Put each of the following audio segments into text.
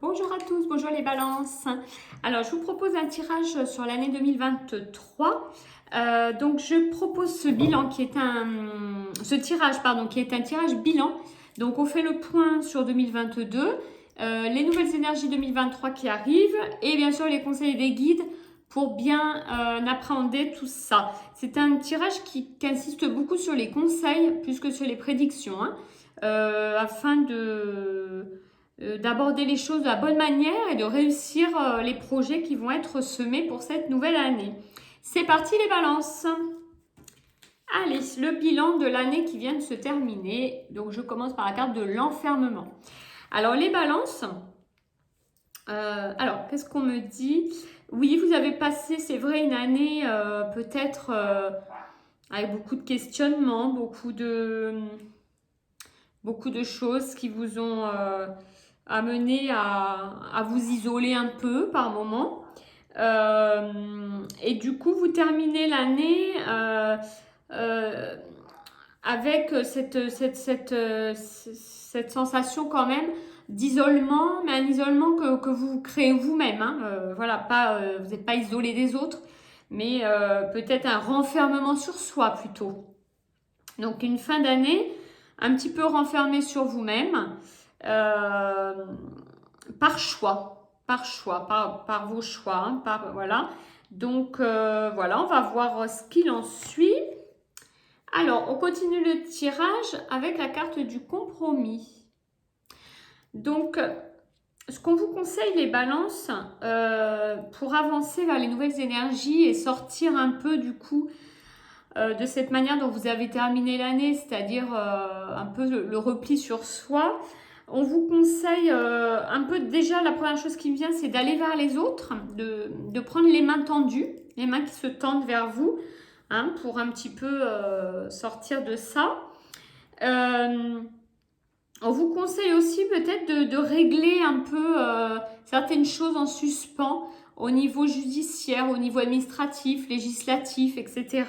Bonjour à tous, bonjour les balances. Alors, je vous propose un tirage sur l'année 2023. Donc, je propose ce bilan qui est ce tirage, pardon, qui est un tirage bilan. Donc, on fait le point sur 2022, les nouvelles énergies 2023 qui arrivent et bien sûr les conseils des guides pour bien appréhender tout ça. C'est un tirage qui insiste beaucoup sur les conseils plus que sur les prédictions, hein, afin d'aborder les choses de la bonne manière et de réussir les projets qui vont être semés pour cette nouvelle année. C'est parti les balances. Allez, le bilan de l'année qui vient de se terminer. Donc je commence par la carte de l'enfermement. Alors les balances, alors qu'est-ce qu'on me dit? Oui, vous avez passé, c'est vrai, une année peut-être avec beaucoup de questionnements, beaucoup de choses qui vous ont amené à vous isoler un peu par moment. Et du coup, vous terminez l'année avec cette sensation quand même d'isolement, mais un isolement que vous créez vous-même. Hein. Voilà, vous n'êtes pas isolé des autres, mais peut-être un renfermement sur soi plutôt. Donc une fin d'année un petit peu renfermée sur vous-même, par choix, par vos choix, hein, voilà. Donc voilà, on va voir ce qu'il en suit. Alors, on continue le tirage avec la carte du compromis. Donc, ce qu'on vous conseille, les balances, pour avancer vers les nouvelles énergies et sortir un peu du coup de cette manière dont vous avez terminé l'année, c'est-à-dire un peu le repli sur soi, on vous conseille un peu, déjà la première chose qui me vient, c'est d'aller vers les autres, de prendre les mains tendues, les mains qui se tendent vers vous, hein, pour un petit peu sortir de ça. On vous conseille aussi peut-être de régler un peu certaines choses en suspens au niveau judiciaire, au niveau administratif, législatif, etc.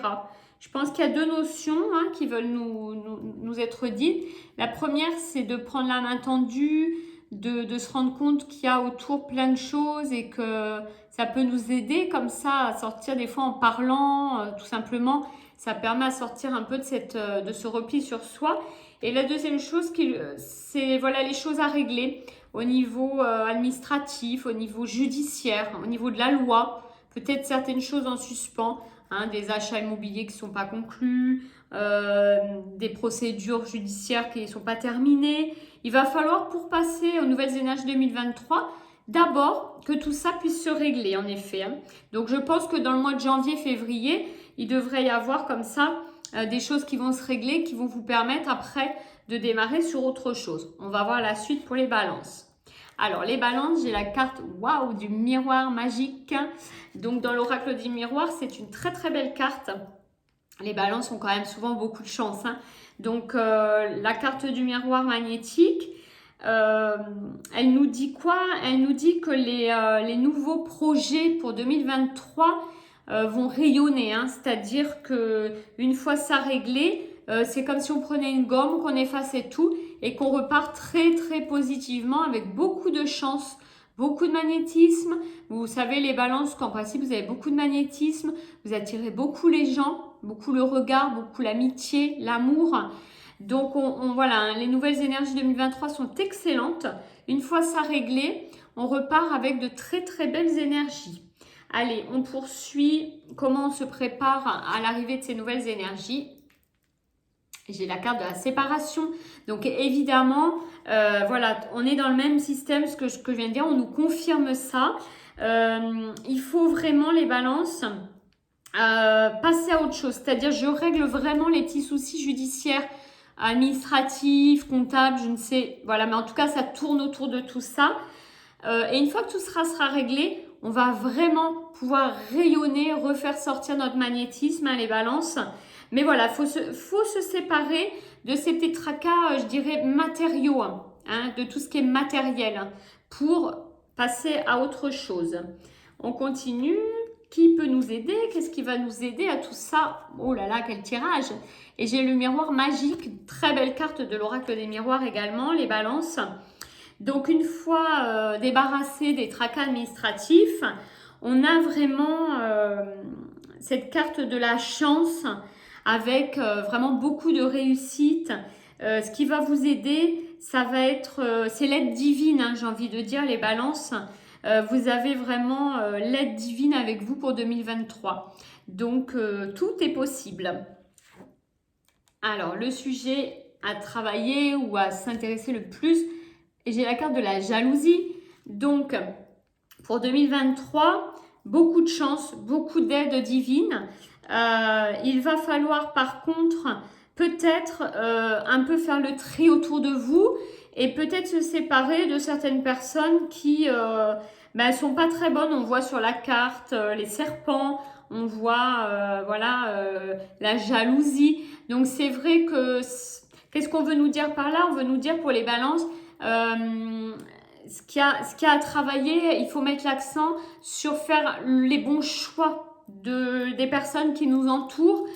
Je pense qu'il y a deux notions qui veulent nous être dites. La première, c'est de prendre la main tendue, de se rendre compte qu'il y a autour plein de choses et que ça peut nous aider comme ça à sortir des fois en parlant, tout simplement. Ça permet à sortir un peu de ce repli sur soi. Et la deuxième chose, c'est voilà, les choses à régler au niveau administratif, au niveau judiciaire, au niveau de la loi. Peut-être certaines choses en suspens. Hein, des achats immobiliers qui ne sont pas conclus, des procédures judiciaires qui ne sont pas terminées. Il va falloir, pour passer aux nouvelles énergies 2023, d'abord que tout ça puisse se régler, en effet. Hein. Donc, je pense que dans le mois de janvier, février, il devrait y avoir comme ça des choses qui vont se régler, qui vont vous permettre après de démarrer sur autre chose. On va voir la suite pour les balances. Alors, les balances, j'ai la carte waouh du miroir magique. Donc, dans l'oracle du miroir, c'est une très très belle carte. Les balances ont quand même souvent beaucoup de chance. Hein. Donc, la carte du miroir magnétique, elle nous dit quoi? Elle nous dit que les nouveaux projets pour 2023 vont rayonner. Hein. C'est-à-dire qu'une fois ça réglé, c'est comme si on prenait une gomme, qu'on effaçait tout et qu'on repart très très positivement avec beaucoup de chance, beaucoup de magnétisme. Vous savez, les balances, qu'en principe vous avez beaucoup de magnétisme, vous attirez beaucoup les gens, beaucoup le regard, beaucoup l'amitié, l'amour. Donc voilà, hein, les nouvelles énergies 2023 sont excellentes. Une fois ça réglé, on repart avec de très très belles énergies. Allez, on poursuit. Comment on se prépare à l'arrivée de ces nouvelles énergies? J'ai la carte de la séparation. Donc évidemment, voilà, on est dans le même système, ce que je viens de dire, on nous confirme ça. Il faut vraiment, les balances, passer à autre chose. C'est-à-dire, je règle vraiment les petits soucis judiciaires, administratifs, comptables, je ne sais. Voilà, mais en tout cas, ça tourne autour de tout ça. Et une fois que tout sera réglé, on va vraiment pouvoir rayonner, refaire sortir notre magnétisme, hein, les balances. Mais voilà, faut se séparer de ces petits tracas, je dirais, matériaux, hein, de tout ce qui est matériel, hein, pour passer à autre chose. On continue. Qui peut nous aider? Qu'est-ce qui va nous aider à tout ça? Oh là là, quel tirage! Et j'ai le miroir magique, très belle carte de l'oracle des miroirs également, les balances. Donc une fois débarrassé des tracas administratifs, on a vraiment cette carte de la chance avec vraiment beaucoup de réussite. Ce qui va vous aider, ça va être, c'est l'aide divine, hein, j'ai envie de dire, les balances. Vous avez vraiment l'aide divine avec vous pour 2023. Donc tout est possible. Alors le sujet à travailler ou à s'intéresser le plus, et j'ai la carte de la jalousie. Donc pour 2023, beaucoup de chance, beaucoup d'aide divine. Il va falloir par contre peut-être un peu faire le tri autour de vous et peut-être se séparer de certaines personnes qui sont pas très bonnes. On voit sur la carte les serpents, on voit la jalousie. Donc c'est vrai que qu'est-ce qu'on veut nous dire par là? On veut nous dire pour les balances ce qu'il y a à travailler, il faut mettre l'accent sur faire les bons choix des personnes qui nous entourent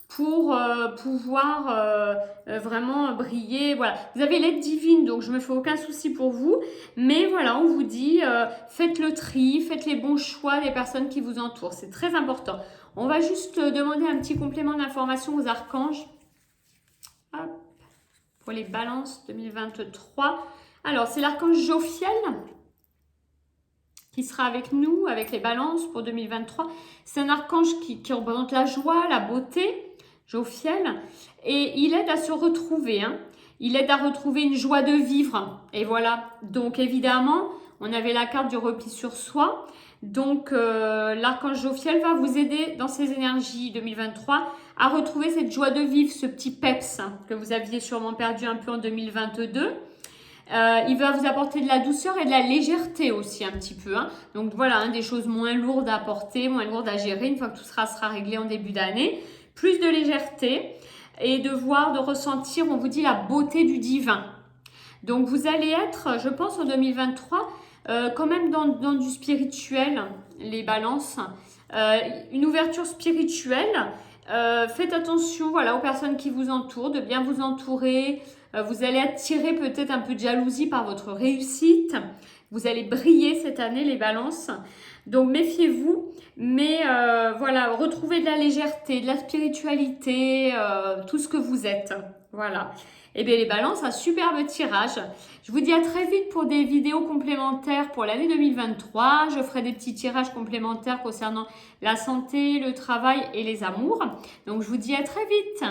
pour pouvoir vraiment briller. Voilà. Vous avez l'aide divine, donc je ne me fais aucun souci pour vous. Mais voilà, on vous dit, faites le tri, faites les bons choix des personnes qui vous entourent. C'est très important. On va juste demander un petit complément d'information aux archanges. Hop. Pour les balances 2023. Alors, c'est l'archange Jophiel qui sera avec nous, avec les balances pour 2023. C'est un archange qui représente la joie, la beauté, Jophiel. Et il aide à se retrouver. Hein. Il aide à retrouver une joie de vivre. Et voilà. Donc, évidemment, on avait la carte du repli sur soi. Donc, l'archange Jophiel va vous aider dans ces énergies 2023 à retrouver cette joie de vivre, ce petit peps que vous aviez sûrement perdu un peu en 2022. Il va vous apporter de la douceur et de la légèreté aussi un petit peu. Hein. Donc voilà, hein, des choses moins lourdes à porter, moins lourdes à gérer une fois que tout sera réglé en début d'année. Plus de légèreté et de voir, de ressentir, on vous dit, la beauté du divin. Donc vous allez être, je pense, en 2023, quand même dans du spirituel, les balances. Une ouverture spirituelle. Faites attention voilà, aux personnes qui vous entourent, de bien vous entourer. Vous allez attirer peut-être un peu de jalousie par votre réussite. Vous allez briller cette année, les balances. Donc, méfiez-vous. Mais voilà, retrouvez de la légèreté, de la spiritualité, tout ce que vous êtes. Voilà. Et bien, les balances, un superbe tirage. Je vous dis à très vite pour des vidéos complémentaires pour l'année 2023. Je ferai des petits tirages complémentaires concernant la santé, le travail et les amours. Donc, je vous dis à très vite.